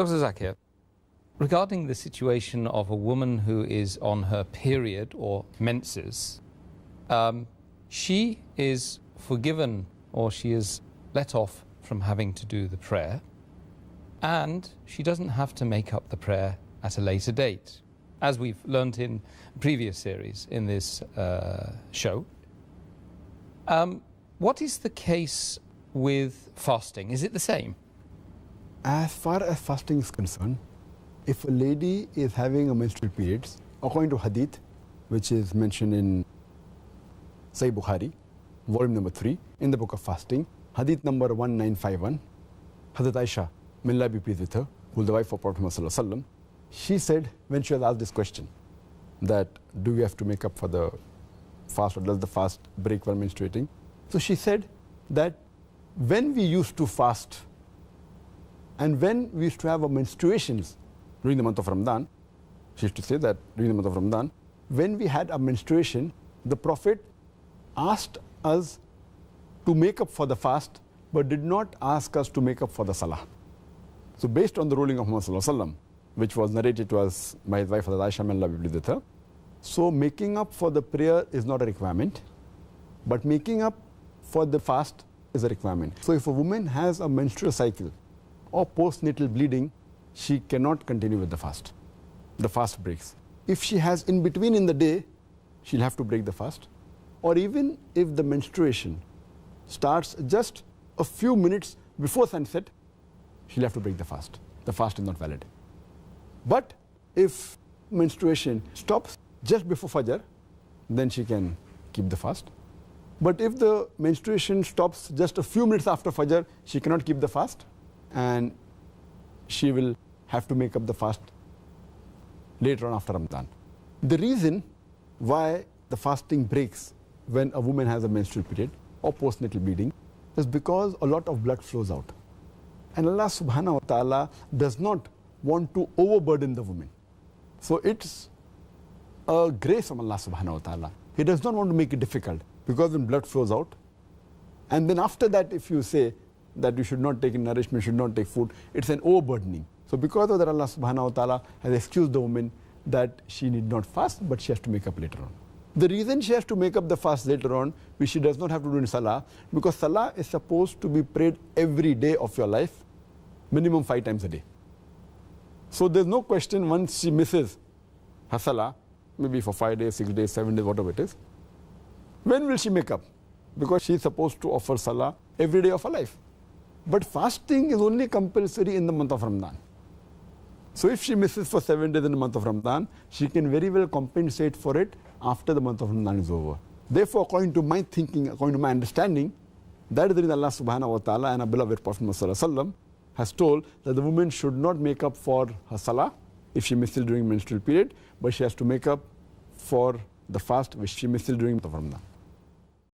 Dr. Zakir, regarding the situation of a woman who is on her period or menses, she is forgiven or she is let off from having to do the prayer, and she doesn't have to make up the prayer at a later date, as we've learnt in previous series in this show. What is the case with fasting? Is it the same? As far as fasting is concerned, if a lady is having a menstrual periods, according to hadith, which is mentioned in Sahih Bukhari, volume number 3, in the book of fasting, hadith number 1951, Hazrat Aisha, may Allah be pleased with her, who is the wife of Prophet Muhammad, she said, when she was asked this question, that do we have to make up for the fast, or does the fast break while menstruating? So she said that when we used to fast and when we used to have our menstruations during the month of Ramadan, she used to say that during the month of Ramadan, when we had a menstruation, the Prophet asked us to make up for the fast, but did not ask us to make up for the salah. So based on the ruling of Muhammad, which was narrated to us by his wife Aisha, may Allah be pleased with her, so making up for the prayer is not a requirement, but making up for the fast is a requirement. So if a woman has a menstrual cycle or postnatal bleeding, she cannot continue with the fast. The fast breaks. If she has in between in the day, she'll have to break the fast. Or even if the menstruation starts just a few minutes before sunset, she'll have to break the fast. The fast is not valid. But if menstruation stops just before Fajr, then she can keep the fast. But if the menstruation stops just a few minutes after Fajr, she cannot keep the fast, and she will have to make up the fast later on after Ramadan. The reason why the fasting breaks when a woman has a menstrual period or postnatal bleeding is because a lot of blood flows out. And Allah subhanahu wa ta'ala does not want to overburden the woman. So it's a grace from Allah subhanahu wa ta'ala. He does not want to make it difficult, because when blood flows out, and then after that if you say that you should not take nourishment, should not take food, it's an overburdening. So because of that, Allah subhanahu wa ta'ala has excused the woman that she need not fast, but she has to make up later on. The reason she has to make up the fast later on, which she does not have to do in Salah, because Salah is supposed to be prayed every day of your life, minimum 5 times a day. So there's no question once she misses her Salah, maybe for 5 days, 6 days, 7 days, whatever it is, when will she make up? Because she is supposed to offer Salah every day of her life. But fasting is only compulsory in the month of Ramadan. So if she misses for 7 days in the month of Ramadan, she can very well compensate for it after the month of Ramadan is over. Therefore, according to my thinking, according to my understanding, that is the reason Allah subhanahu wa ta'ala and our beloved Prophet Muhammad has told that the woman should not make up for her Salah if she misses during menstrual period, but she has to make up for the fast which she misses during the month of Ramadan.